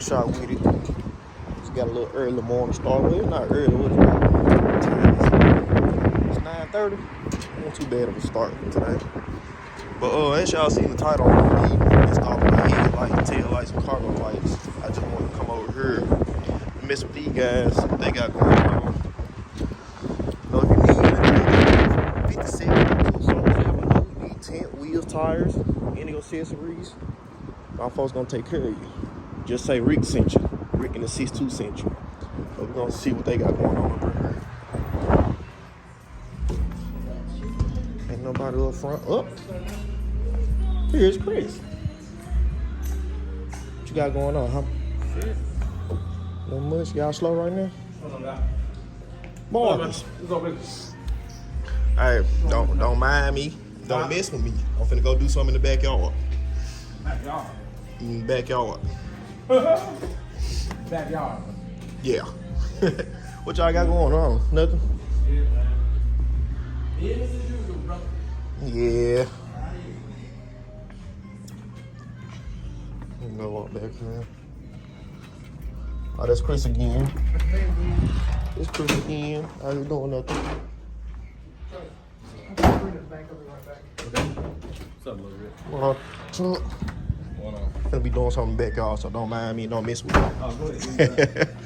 shot with it. Just got a little early morning start. Well, it's not early. What is it? It's 9:30. Not too bad of a start today. But as y'all seen the title, I'm installing my headlight, tail lights, and cargo lights. I just want to come over here and mess with these guys. What they got going on. So if you need anything, 57 or something, you need tent, wheels, tires, any accessories, my folks gonna take care of you. Just say Rick sent you. Rick and the 6'2" sent you. So we're gonna see what they got going on over here. Ain't nobody up front. Up. Here's Chris. What you got going on, huh? Shit. No much. Y'all slow right now? Boys. Hey, don't mind me. Don't mess with me. I'm finna go do something in the backyard. Backyard. Backyard. Backyard. Yeah. What y'all got going on? Nothing? Yeah, man. Business as usual, brother. Yeah. Go walk back here. Oh, that's Chris again. It's Chris again. How you doing? Nothing. What's up, little Rick? Well, What's going on? gonna be doing something back, y'all, so don't mind me. Don't mess with me. Oh, go ahead.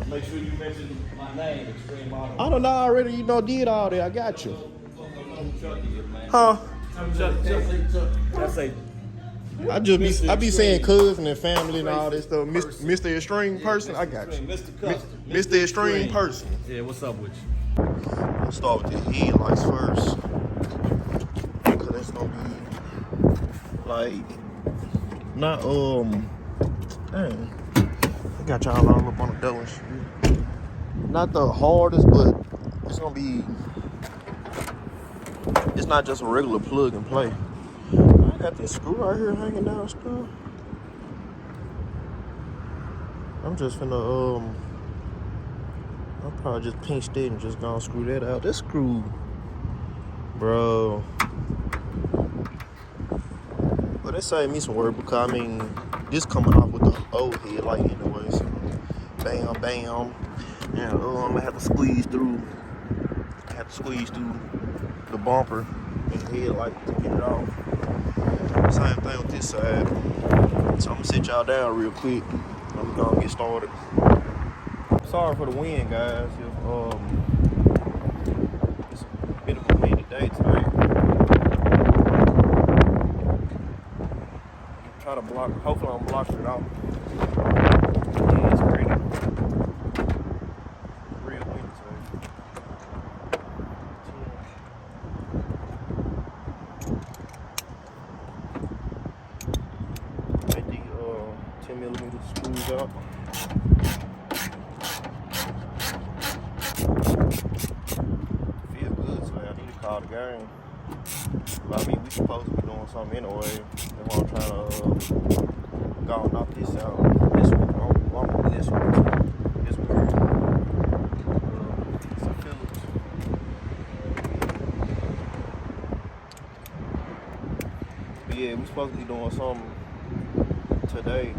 Make sure you mention my name, Extreme Model. I don't know already. You know, did all that. I got you. Huh? I say, I be saying cousin and family and all this stuff. Mr. Extreme person, I got you. Mr. Custom. Mr. Extreme person. Yeah, what's up with you? Let's start with the headlights first. Cause that's gonna be like not dang. I got y'all all up on the dough and shit. Not the hardest, but it's gonna be. It's not just a regular plug and play. I got this screw right here hanging down still. I'm just finna I'll probably just pinch that and just gonna screw that out. This screw, bro. But that saved me some work because I mean, this coming off with the old headlight anyway. So bam, bam, and I'm gonna have to squeeze through. The bumper and the headlight to get it off. Same thing with this side. So I'm gonna sit y'all down real quick. I'm gonna get started. Sorry for the wind, guys. It's a bit of a windy day today. I'm trying to block. Hopefully, I'm blocking it out. Yeah, it's pretty. Real windy today. Take the 10mm screws out. Feel good today. I need to call the game. But I mean, we supposed to be doing something anyway. That's why I'm trying to go and knock this out. This one, I'm gonna do this one. This one. It's a Phillips. But yeah, we supposed to be doing something today.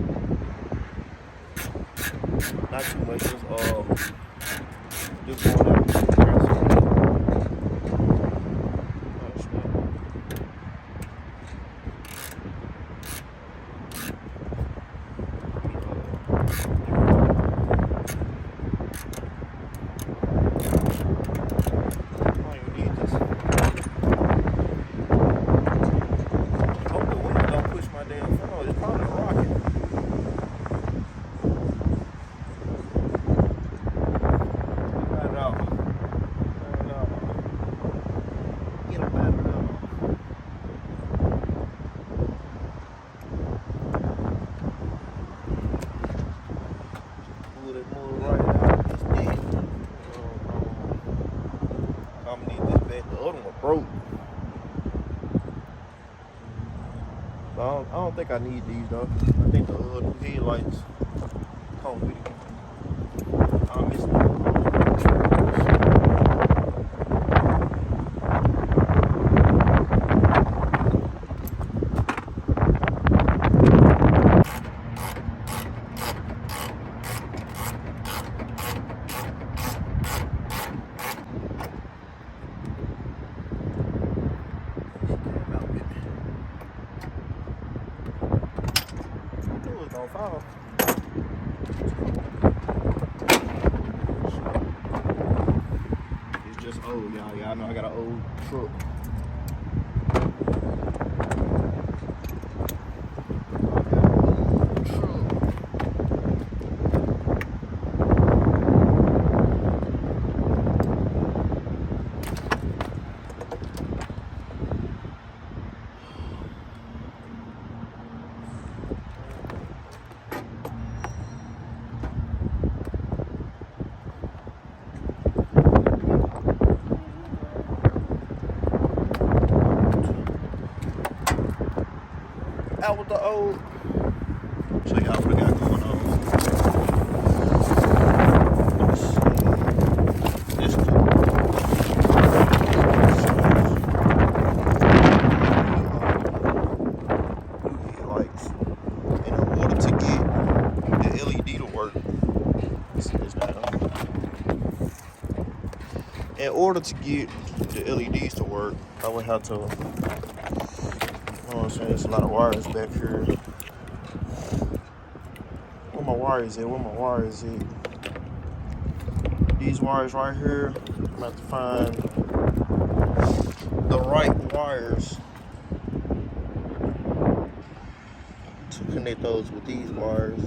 Not too much, just going out. Broke. I don't think I need these though. I think the new headlights come with it. I miss them. old, y'all. Y'all know I got an old truck. Out with the old. Show y'all what I got going on. This headlights. And in order to get the LED to work, see this light on. In order to get the LEDs to work, I would have to. You know what I'm saying? There's a lot of wires back here. Where my wires at? Where my wires at? These wires right here. I'm gonna have to find the right wires to connect those with these wires.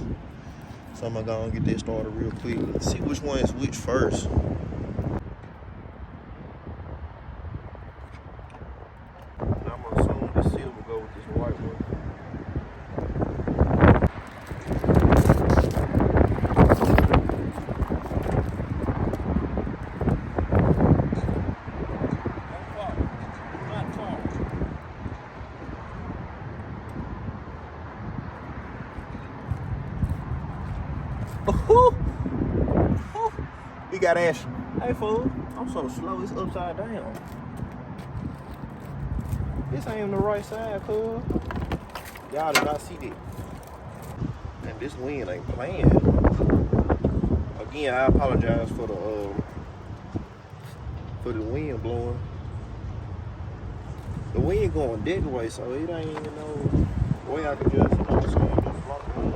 So I'm gonna go and get this started real quick. See which one is which first. I'm assuming the silver go with this white one. We got Ash. Hey fool, I'm so slow, it's upside down. This ain't on the right side, fool. Y'all did not see that. And this wind ain't playing. Again, I apologize for the wind blowing. The wind going that way, so it ain't even no way I can just, you know what I'm saying, just block the wind.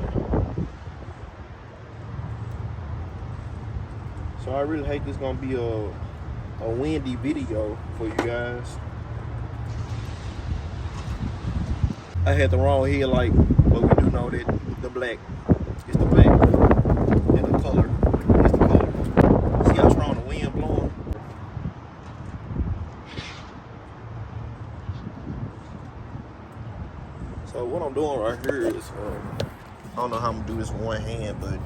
So I really hate this gonna be a windy video for you guys. I had the wrong headlight, but we do know that the black is the black and the color is the color. See how strong the wind blowing? So what I'm doing right here is, I don't know how I'm gonna do this with one hand, but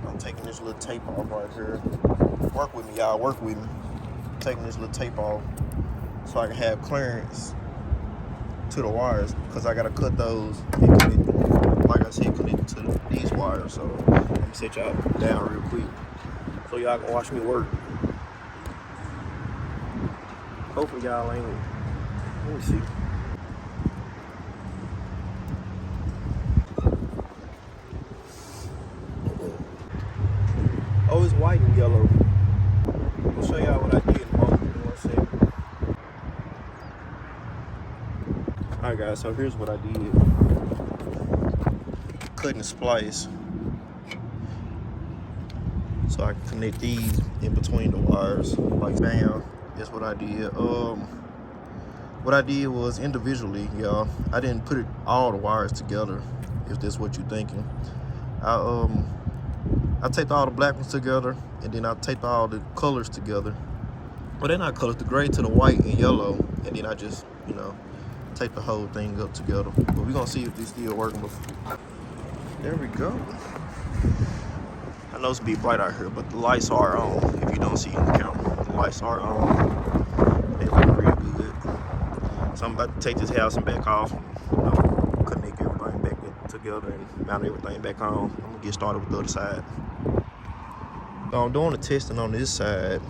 I'm taking this little tape off right here. Work with me, y'all, work with me. Taking this little tape off so I can have clearance to the wires, because I gotta cut those and connect, like I said, connect to these wires. So let me set y'all down real quick so y'all can watch me work. Hopefully y'all ain't, let me see. Oh, it's white and yellow. I'll show y'all what I did in one second. Alright guys, so here's what I did. Cutting the splice so I can connect these in between the wires. Like bam, that's what I did. What I did was individually, y'all. I didn't put all the wires together, if that's what you're thinking. I taped all the black ones together, and then I taped all the colors together. Well, they're not colors, the gray to the white and yellow, and then I just, you know, tape the whole thing up together. But we're gonna see if this still working. There we go. I know it's be bright out here, but the lights are on. If you don't see in the camera, the lights are on. They look real good. So I'm about to take this housing back off, and, you know, connect everything back together and mount everything back on. I'm gonna get started with the other side. So I'm doing the testing on this side,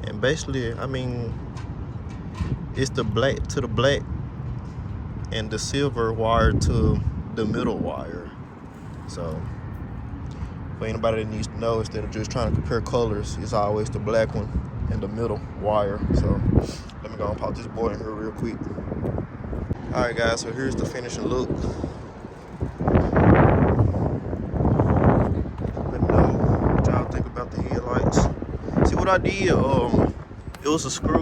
and basically, I mean, it's the black to the black and the silver wire to the middle wire. So for anybody that needs to know, instead of just trying to compare colors, it's always the black one and the middle wire. So let me go and pop this board in here real quick. All right guys, so here's the finishing look. Let me know what y'all think about the headlights. See what I did, it it was a screw.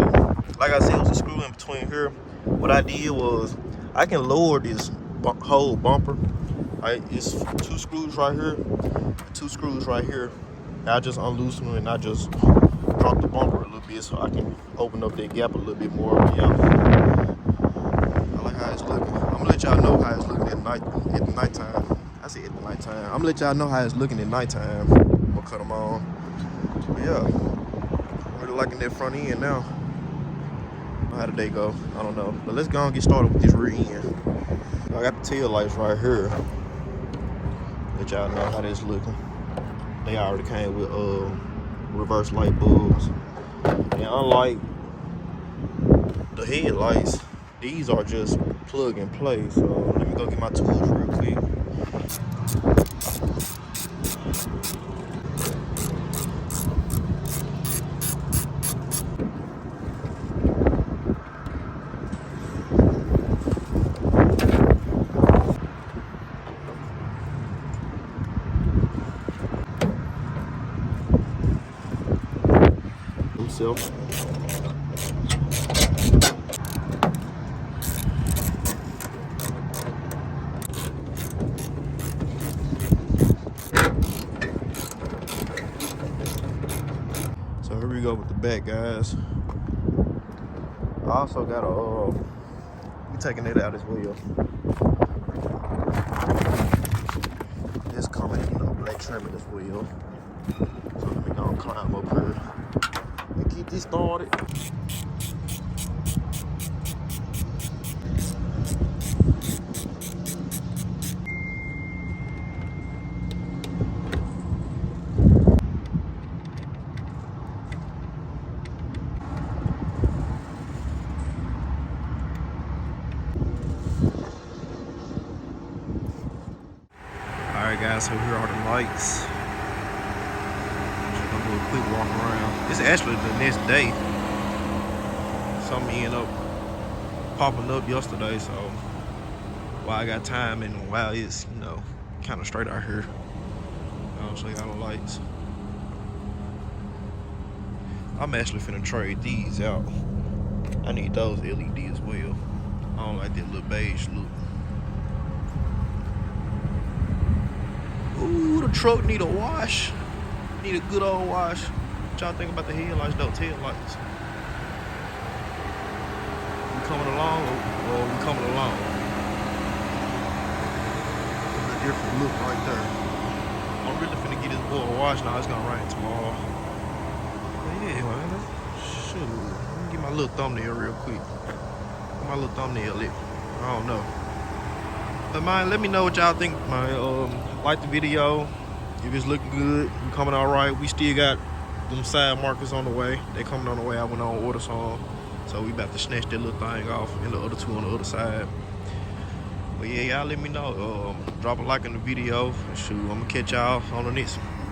Like I said, it was a screw in between here. What I did was I can lower this whole bumper. Right, it's 2 screws right here, 2 screws right here. And I just unloosen them and I just drop the bumper a little bit so I can open up that gap a little bit more. Yeah, I like how it's looking. I'm gonna let y'all know how it's looking at nighttime. I say at the nighttime. I'm gonna let y'all know how it's looking at nighttime. I'm gonna cut them on. But yeah, I'm really liking that front end now. How did they go? I don't know. But let's go and get started with this rear end. I got the tail lights right here. Let y'all know how this looking. They already came with reverse light bulbs. And unlike the headlights, these are just plug and play. So let me go get my tools real quick. Himself. So here we go with the back, guys. I also got a we taking it out as well. This coming, black trim as well. So let me go and climb up here and get this started. Alright guys, so here are the lights. Just gonna do a quick walk around. It's actually the next day. Something ended up popping up yesterday, so while I got time and while it's, kind of straight out here, I'll show y'all the lights. I'm actually finna trade these out. I need those LED as well. I don't like that little beige look. Ooh, the truck need a wash. Need a good old wash. What y'all think about the headlights though? Taillights. We coming along or we coming along? It's a different look right there. I'm really finna get this boy a wash now. It's gonna rain tomorrow. But yeah, man. Shoot. Let me get my little thumbnail real quick. Get my little thumbnail lit. I don't know. But man, let me know what y'all think, man. Like the video. If it's looking good, we coming all right. We still got them side markers on the way. They coming on the way. I went on order some. So we about to snatch that little thing off and the other 2 on the other side. But yeah, y'all let me know. Drop a like on the video. Shoot, I'm gonna catch y'all on the next one.